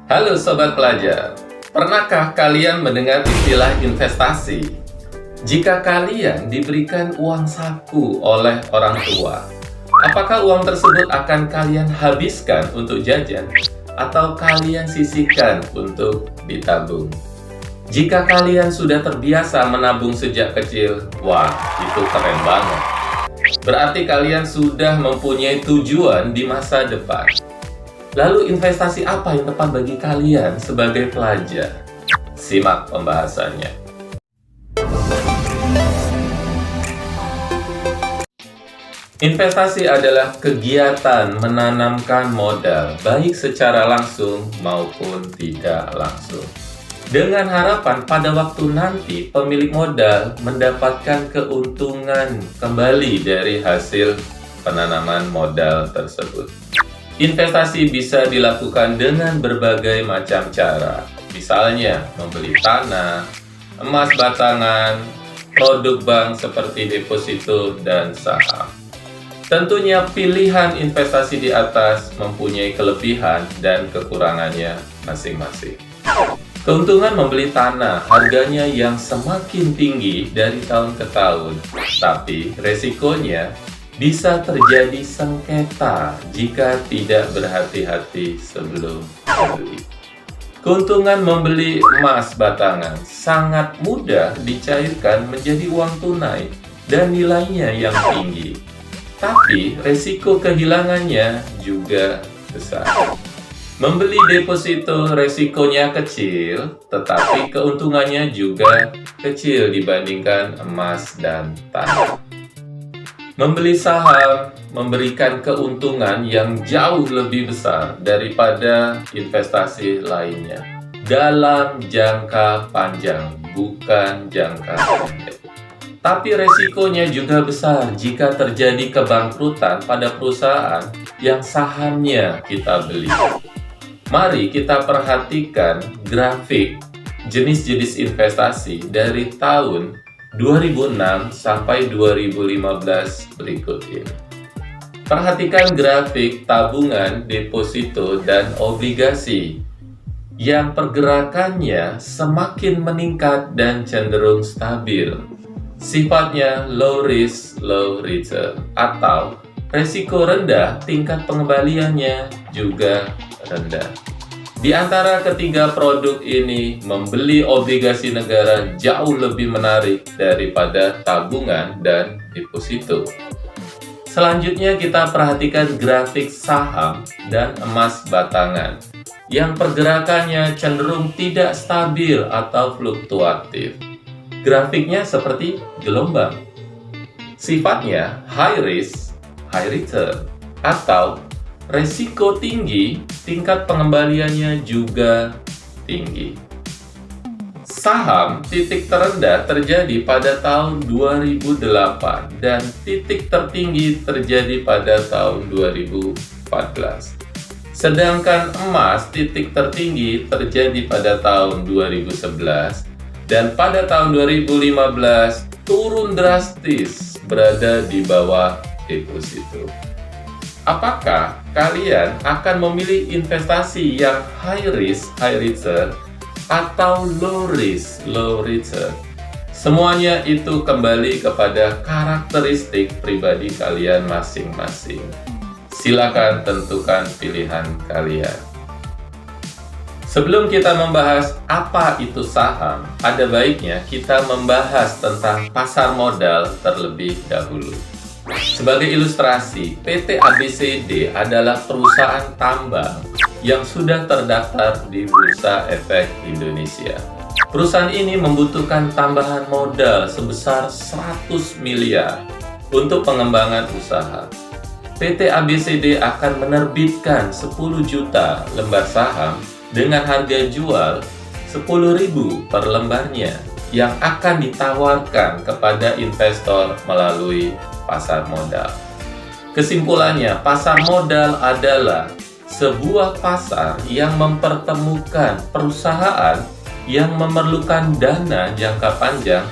Halo Sobat Pelajar, pernahkah kalian mendengar istilah investasi? Jika kalian diberikan uang saku oleh orang tua, apakah uang tersebut akan kalian habiskan untuk jajan atau kalian sisihkan untuk ditabung? Jika kalian sudah terbiasa menabung sejak kecil, wah, itu keren banget. Berarti kalian sudah mempunyai tujuan di masa depan. Lalu investasi apa yang tepat bagi kalian sebagai pelajar? Simak pembahasannya. Investasi adalah kegiatan menanamkan modal, baik secara langsung maupun tidak langsung. Dengan harapan pada waktu nanti pemilik modal mendapatkan keuntungan kembali dari hasil penanaman modal tersebut. Investasi bisa dilakukan dengan berbagai macam cara, misalnya membeli tanah, emas batangan, produk bank seperti deposito, dan saham. Tentunya pilihan investasi di atas mempunyai kelebihan dan kekurangannya masing-masing. Keuntungan membeli tanah harganya yang semakin tinggi dari tahun ke tahun, tapi resikonya bisa terjadi sengketa jika tidak berhati-hati sebelum membeli. Keuntungan membeli emas batangan sangat mudah dicairkan menjadi uang tunai dan nilainya yang tinggi, tapi resiko kehilangannya juga besar. Membeli deposito resikonya kecil, tetapi keuntungannya juga kecil dibandingkan emas dan tanah. Membeli saham memberikan keuntungan yang jauh lebih besar daripada investasi lainnya dalam jangka panjang, bukan jangka pendek. Tapi resikonya juga besar jika terjadi kebangkrutan pada perusahaan yang sahamnya kita beli. Mari kita perhatikan grafik jenis-jenis investasi dari tahun 2006 sampai 2015 berikut ini. Perhatikan grafik tabungan, deposito, dan obligasi yang pergerakannya semakin meningkat dan cenderung stabil. Sifatnya low risk, low return, atau resiko rendah, tingkat pengembaliannya juga rendah. Di antara ketiga produk ini, membeli obligasi negara jauh lebih menarik daripada tabungan dan deposito. Selanjutnya kita perhatikan grafik saham dan emas batangan yang pergerakannya cenderung tidak stabil atau fluktuatif. Grafiknya seperti gelombang. Sifatnya high risk, high return, atau resiko tinggi, tingkat pengembaliannya juga tinggi. Saham titik terendah terjadi pada tahun 2008 dan titik tertinggi terjadi pada tahun 2014. Sedangkan emas titik tertinggi terjadi pada tahun 2011 dan pada tahun 2015 turun drastis berada di bawah deposito. Apakah kalian akan memilih investasi yang high risk, high return, atau low risk, low return? Semuanya itu kembali kepada karakteristik pribadi kalian masing-masing. Silakan tentukan pilihan kalian. Sebelum kita membahas apa itu saham, ada baiknya kita membahas tentang pasar modal terlebih dahulu. Sebagai ilustrasi, PT ABCD adalah perusahaan tambang yang sudah terdaftar di Bursa Efek Indonesia. Perusahaan ini membutuhkan tambahan modal sebesar 100 miliar untuk pengembangan usaha. PT ABCD akan menerbitkan 10 juta lembar saham dengan harga jual 10.000 per lembarnya yang akan ditawarkan kepada investor melalui pasar modal. Kesimpulannya, pasar modal adalah sebuah pasar yang mempertemukan perusahaan yang memerlukan dana jangka panjang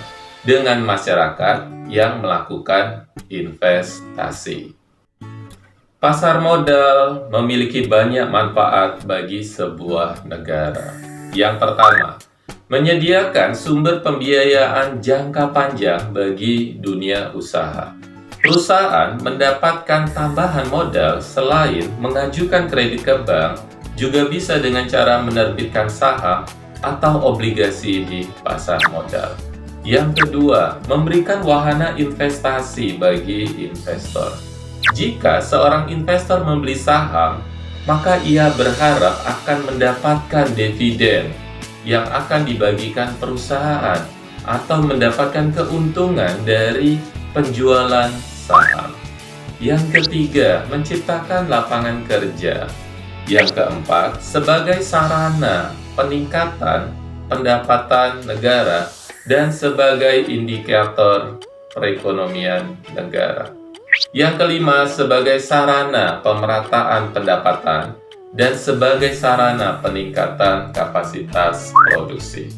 dengan masyarakat yang melakukan investasi. Pasar modal memiliki banyak manfaat bagi sebuah negara. Yang pertama, menyediakan sumber pembiayaan jangka panjang bagi dunia usaha. Perusahaan mendapatkan tambahan modal selain mengajukan kredit ke bank, juga bisa dengan cara menerbitkan saham atau obligasi di pasar modal. Yang kedua, memberikan wahana investasi bagi investor. Jika seorang investor membeli saham, maka ia berharap akan mendapatkan dividen yang akan dibagikan perusahaan atau mendapatkan keuntungan dari penjualan saham. Yang ketiga, menciptakan lapangan kerja. Yang keempat, sebagai sarana peningkatan pendapatan negara dan sebagai indikator perekonomian negara. Yang kelima, sebagai sarana pemerataan pendapatan dan sebagai sarana peningkatan kapasitas produksi.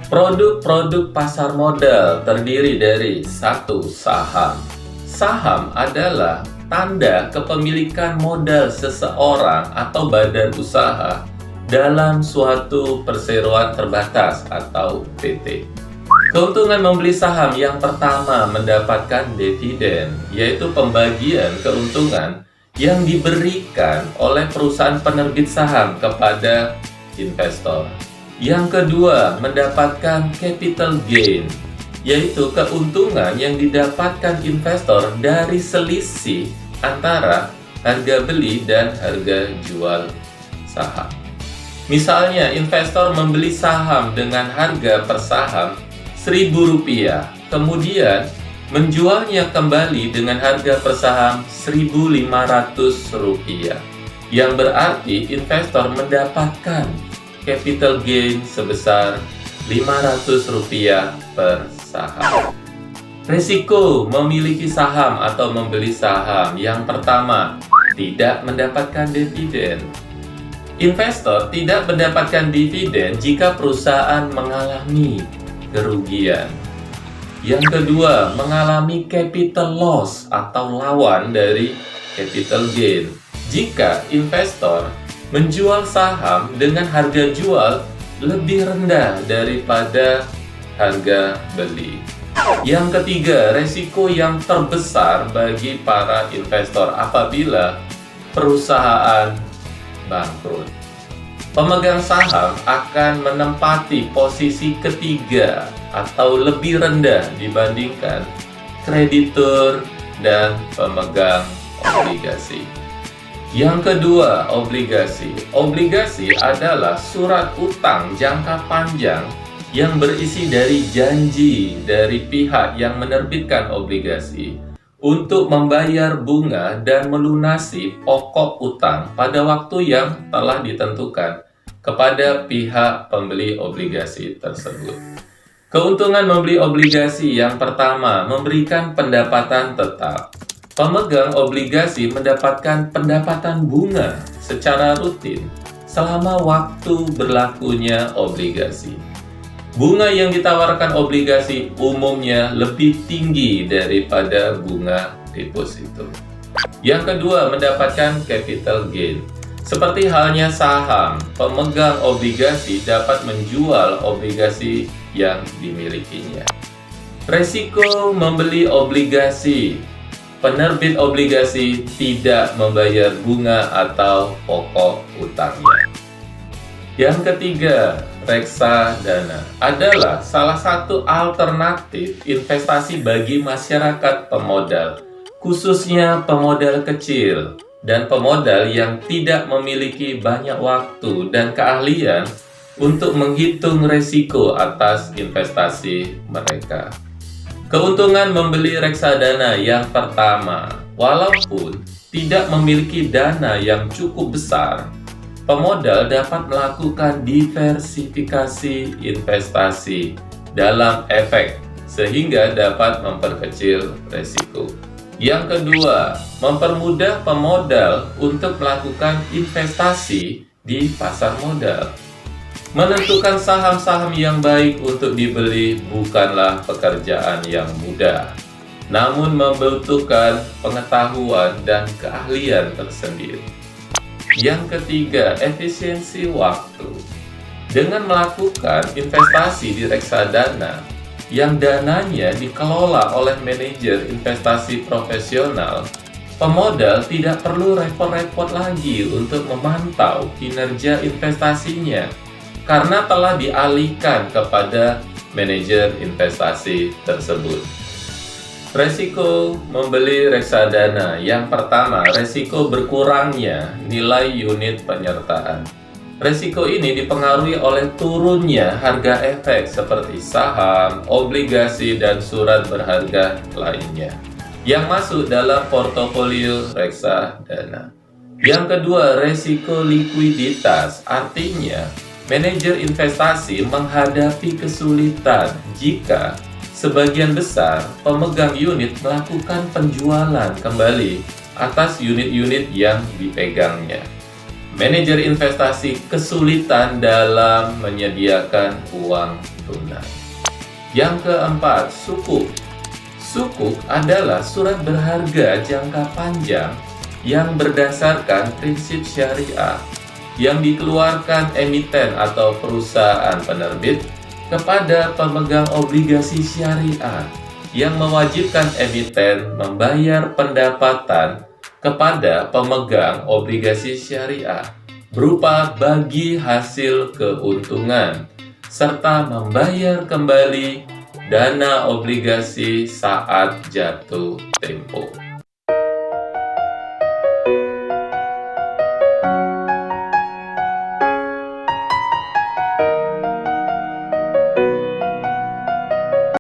Produk-produk pasar modal terdiri dari 1. Saham. Saham adalah tanda kepemilikan modal seseorang atau badan usaha dalam suatu perseroan terbatas atau PT. Keuntungan membeli saham yang pertama mendapatkan dividen, yaitu pembagian keuntungan yang diberikan oleh perusahaan penerbit saham kepada investor. Yang kedua, mendapatkan capital gain, yaitu keuntungan yang didapatkan investor dari selisih antara harga beli dan harga jual saham. Misalnya, investor membeli saham dengan harga per saham Rp1.000, kemudian menjualnya kembali dengan harga per saham Rp1.500, yang berarti investor mendapatkan capital gain sebesar Rp500 per saham. Risiko memiliki saham atau membeli saham. Yang pertama, tidak mendapatkan dividen. Investor tidak mendapatkan dividen jika perusahaan mengalami kerugian. Yang kedua, mengalami capital loss atau lawan dari capital gain jika investor menjual saham dengan harga jual lebih rendah daripada harga beli. Yang ketiga, resiko yang terbesar bagi para investor apabila perusahaan bangkrut. Pemegang saham akan menempati posisi ketiga atau lebih rendah dibandingkan kreditur dan pemegang obligasi. Yang kedua, obligasi. Obligasi adalah surat utang jangka panjang yang berisi dari janji dari pihak yang menerbitkan obligasi untuk membayar bunga dan melunasi pokok utang pada waktu yang telah ditentukan kepada pihak pembeli obligasi tersebut. Keuntungan membeli obligasi yang pertama, memberikan pendapatan tetap. Pemegang obligasi mendapatkan pendapatan bunga secara rutin selama waktu berlakunya obligasi. Bunga yang ditawarkan obligasi umumnya lebih tinggi daripada bunga deposito. Yang kedua, mendapatkan capital gain. Seperti halnya saham, pemegang obligasi dapat menjual obligasi yang dimilikinya. Resiko membeli obligasi. Penerbit obligasi tidak membayar bunga atau pokok utangnya. Yang ketiga, reksadana adalah salah satu alternatif investasi bagi masyarakat pemodal, khususnya pemodal kecil dan pemodal yang tidak memiliki banyak waktu dan keahlian untuk menghitung resiko atas investasi mereka. Keuntungan membeli reksadana yang pertama, walaupun tidak memiliki dana yang cukup besar, pemodal dapat melakukan diversifikasi investasi dalam efek sehingga dapat memperkecil resiko. Yang kedua, mempermudah pemodal untuk melakukan investasi di pasar modal. Menentukan saham-saham yang baik untuk dibeli bukanlah pekerjaan yang mudah. namun membutuhkan pengetahuan dan keahlian tersendiri. Yang ketiga, efisiensi waktu. Dengan melakukan investasi di reksadana yang dananya dikelola oleh manajer investasi profesional, pemodal tidak perlu repot-repot lagi untuk memantau kinerja investasinya karena telah dialihkan kepada manajer investasi tersebut. Resiko membeli reksadana. Yang pertama, resiko berkurangnya nilai unit penyertaan. Resiko ini dipengaruhi oleh turunnya harga efek seperti saham, obligasi, dan surat berharga lainnya yang masuk dalam portofolio reksadana. Yang kedua, resiko likuiditas. Artinya, manajer investasi menghadapi kesulitan jika sebagian besar pemegang unit melakukan penjualan kembali atas unit-unit yang dipegangnya. Manajer investasi kesulitan dalam menyediakan uang tunai. Yang keempat, sukuk. Sukuk adalah surat berharga jangka panjang yang berdasarkan prinsip syariah yang dikeluarkan emiten atau perusahaan penerbit kepada pemegang obligasi syariah yang mewajibkan emiten membayar pendapatan kepada pemegang obligasi syariah berupa bagi hasil keuntungan serta membayar kembali dana obligasi saat jatuh tempo.